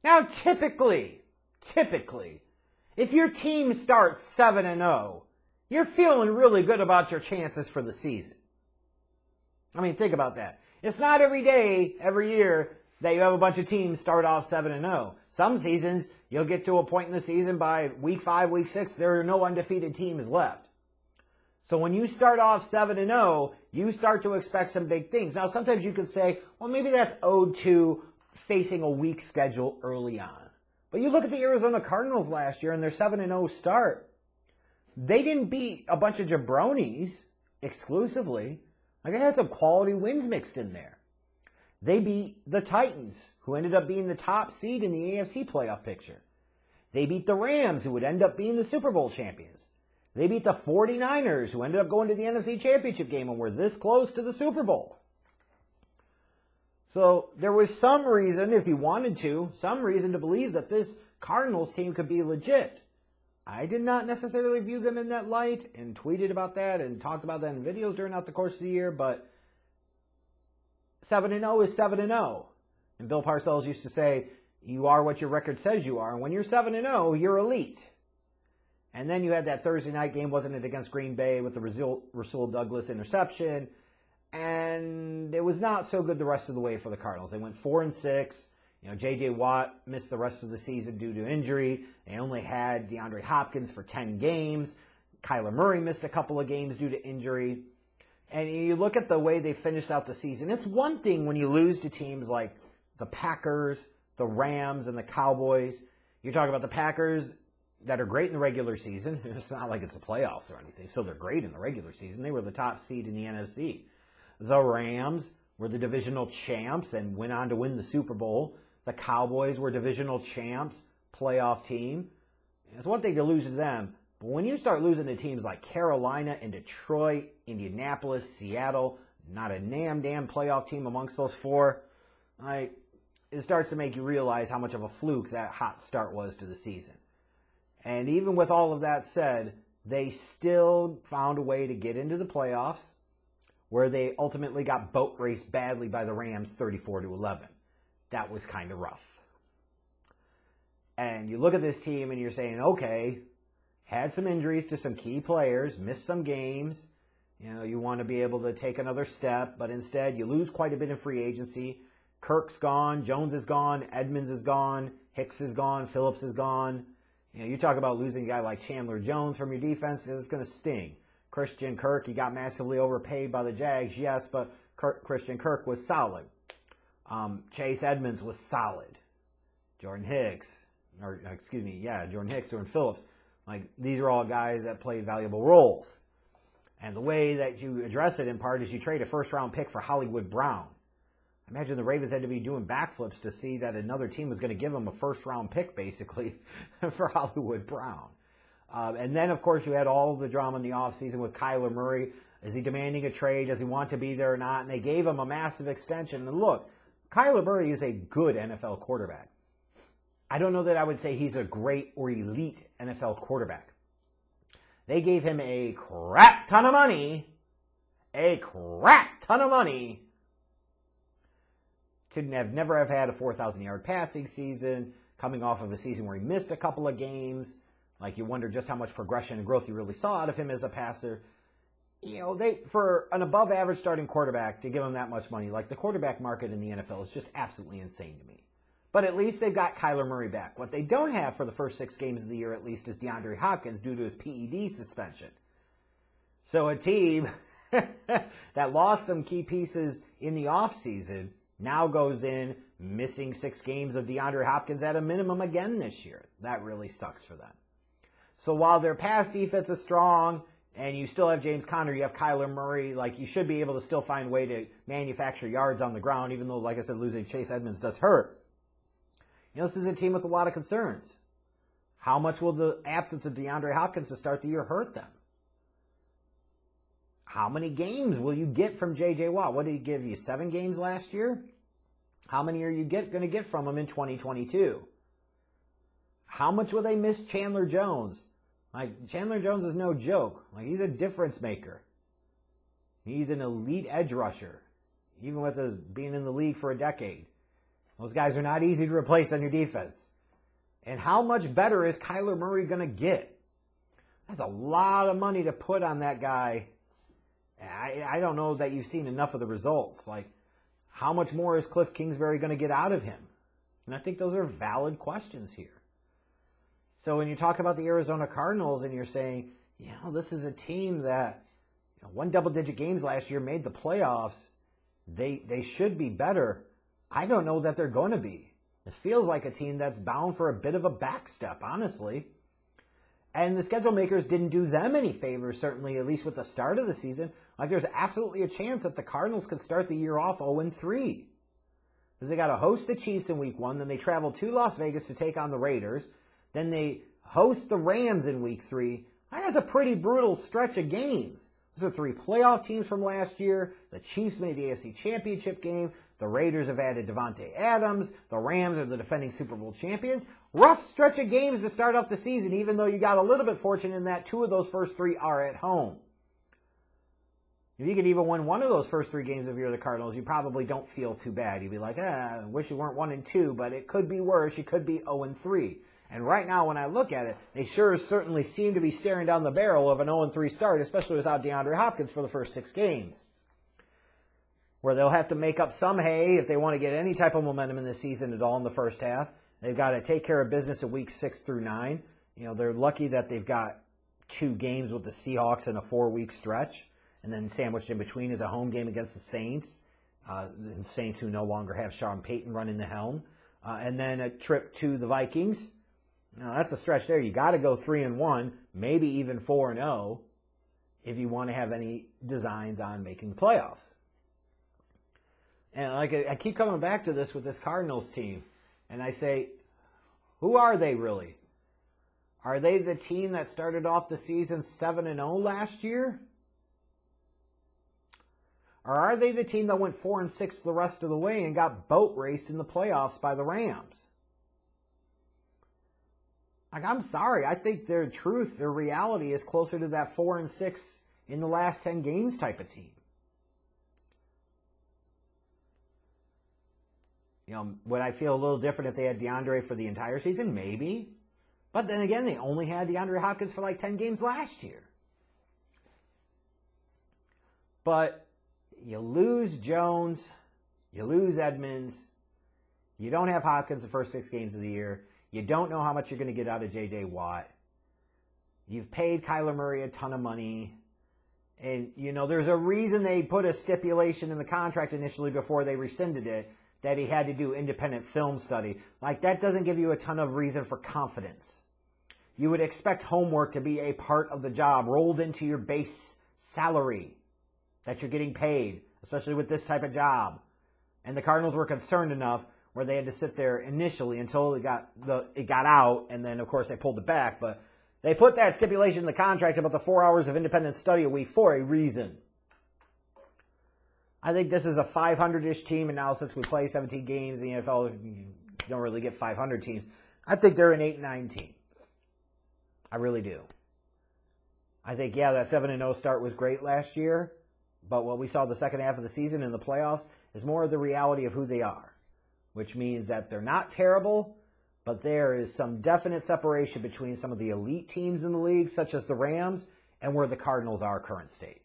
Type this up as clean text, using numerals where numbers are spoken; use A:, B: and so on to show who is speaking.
A: Now, typically, if your team starts 7-0, you're feeling really good about your chances for the season. I mean, think about that. It's not every day, every year, that you have a bunch of teams start off 7-0. Some seasons, you'll get to a point in the season by week 5, week 6, there are no undefeated teams left. So when you start off 7-0, you start to expect some big things. Now, sometimes you could say, well, maybe that's owed to facing a weak schedule early on. But you look at the Arizona Cardinals last year and their 7-0 start. They didn't beat a bunch of jabronis exclusively. Like, they had some quality wins mixed in there. They beat the Titans, who ended up being the top seed in the AFC playoff picture. They beat the Rams, who would end up being the Super Bowl champions. They beat the 49ers, who ended up going to the NFC Championship game and were this close to the Super Bowl. So there was some reason, if you wanted to, some reason to believe that this Cardinals team could be legit. I did not necessarily view them in that light and tweeted about that and talked about that in videos during the course of the year, but 7-0 is 7-0. And Bill Parcells used to say, you are what your record says you are. And when you're 7-0, you're elite. And then you had that Thursday night game, wasn't it, against Green Bay with the Rasul Douglas interception. And it was not so good the rest of the way for the Cardinals. They went 4-6. You know, J.J. Watt missed the rest of the season due to injury. They only had DeAndre Hopkins for 10 games. Kyler Murray missed a couple of games due to injury. And you look at the way they finished out the season. It's one thing when you lose to teams like the Packers, the Rams, and the Cowboys. You're talking about the Packers that are great in the regular season. It's not like it's the playoffs or anything. So they're great in the regular season. They were the top seed in the NFC. The Rams were the divisional champs and went on to win the Super Bowl. The Cowboys were divisional champs, playoff team. It's one thing to lose to them, but when you start losing to teams like Carolina and Detroit, Indianapolis, Seattle, not a damn playoff team amongst those four, it starts to make you realize how much of a fluke that hot start was to the season. And even with all of that said, they still found a way to get into the playoffs, where they ultimately got boat raced badly by the Rams 34-11. That was kind of rough. And you look at this team and you're saying, okay, had some injuries to some key players, missed some games. You know, you want to be able to take another step, but instead you lose quite a bit in free agency. Kirk's gone, Jones is gone, Edmonds is gone, Hicks is gone, Phillips is gone. You know, you talk about losing a guy like Chandler Jones from your defense, it's going to sting. Christian Kirk, he got massively overpaid by the Jags, yes, but Christian Kirk was solid. Chase Edmonds was solid. Jordan Hicks, Jordan Phillips. Like, these are all guys that played valuable roles. And the way that you address it in part is you trade a first-round pick for Hollywood Brown. Imagine the Ravens had to be doing backflips to see that another team was going to give them a first-round pick, basically, for Hollywood Brown. And then, of course, you had all the drama in the offseason with Kyler Murray. Is he demanding a trade? Does he want to be there or not? And they gave him a massive extension. And look, Kyler Murray is a good NFL quarterback. I don't know that I would say he's a great or elite NFL quarterback. They gave him a crap ton of money, to never have had a 4,000-yard passing season, coming off of a season where he missed a couple of games. Like, you wonder just how much progression and growth you really saw out of him as a passer. You know, for an above-average starting quarterback to give him that much money, like, the quarterback market in the NFL is just absolutely insane to me. But at least they've got Kyler Murray back. What they don't have for the first 6 games of the year, at least, is DeAndre Hopkins due to his PED suspension. So a team that lost some key pieces in the offseason now goes in missing 6 games of DeAndre Hopkins at a minimum again this year. That really sucks for them. So while their pass defense is strong and you still have James Conner, you have Kyler Murray, like, you should be able to still find a way to manufacture yards on the ground, even though, like I said, losing Chase Edmonds does hurt. You know, this is a team with a lot of concerns. How much will the absence of DeAndre Hopkins to start the year hurt them? How many games will you get from J.J. Watt? What did he give you, 7 games last year? How many are you going to get from him in 2022? How much will they miss Chandler Jones? Like, Chandler Jones is no joke. Like, he's a difference maker. He's an elite edge rusher, even with his being in the league for a decade. Those guys are not easy to replace on your defense. And how much better is Kyler Murray going to get? That's a lot of money to put on that guy. I don't know that you've seen enough of the results. Like, how much more is Cliff Kingsbury going to get out of him? And I think those are valid questions here. So when you talk about the Arizona Cardinals and you're saying, this is a team that won double-digit games last year, made the playoffs, they should be better. I don't know that they're going to be. This feels like a team that's bound for a bit of a backstep, honestly. And the schedule makers didn't do them any favors, certainly, at least with the start of the season. Like, there's absolutely a chance that the Cardinals could start the year off 0-3. Because they got to host the Chiefs in week 1, then they travel to Las Vegas to take on the Raiders, then they host the Rams in week 3. That's a pretty brutal stretch of games. Those are 3 playoff teams from last year. The Chiefs made the AFC Championship game. The Raiders have added Devontae Adams. The Rams are the defending Super Bowl champions. Rough stretch of games to start off the season, even though you got a little bit fortunate in that 2 of those first 3 are at home. If you could even win 1 of those first 3 games if you're the Cardinals, you probably don't feel too bad. You'd be like, I wish you weren't 1-2, but it could be worse. You could be 0-3. And right now, when I look at it, they sure certainly seem to be staring down the barrel of an 0-3 start, especially without DeAndre Hopkins for the first 6 games. Where they'll have to make up some hay if they want to get any type of momentum in this season at all in the first half. They've got to take care of business in weeks 6 through 9. They're lucky that they've got 2 games with the Seahawks in a 4-week stretch. And then sandwiched in between is a home game against the Saints. The Saints who no longer have Sean Payton running the helm. And then a trip to the Vikings. Now, that's a stretch there. You got to go 3-1, maybe even 4-0 if you want to have any designs on making the playoffs. And I keep coming back to this with this Cardinals team. And I say, who are they really? Are they the team that started off the season 7-0 last year? Or are they the team that went 4-6 the rest of the way and got boat raced in the playoffs by the Rams? I'm sorry. I think their reality is closer to that 4-6 in the last 10 games type of team. Would I feel a little different if they had DeAndre for the entire season? Maybe. But then again, they only had DeAndre Hopkins for like 10 games last year. But you lose Jones, you lose Edmonds, you don't have Hopkins the first 6 games of the year, you don't know how much you're going to get out of J.J. Watt, you've paid Kyler Murray a ton of money, and, there's a reason they put a stipulation in the contract initially before they rescinded it, that he had to do independent film study. Like, that doesn't give you a ton of reason for confidence. You would expect homework to be a part of the job, rolled into your base salary that you're getting paid, especially with this type of job. And the Cardinals were concerned enough where they had to sit there initially until it got out, and then, of course, they pulled it back. But they put that stipulation in the contract about the 4 hours of independent study a week for a reason. I think this is a 500-ish team, and now since we play 17 games in the NFL, you don't really get 500 teams. I think they're an 8-9 team. I really do. I think, that 7-0 start was great last year, but what we saw the second half of the season in the playoffs is more of the reality of who they are, which means that they're not terrible, but there is some definite separation between some of the elite teams in the league, such as the Rams, and where the Cardinals are current state.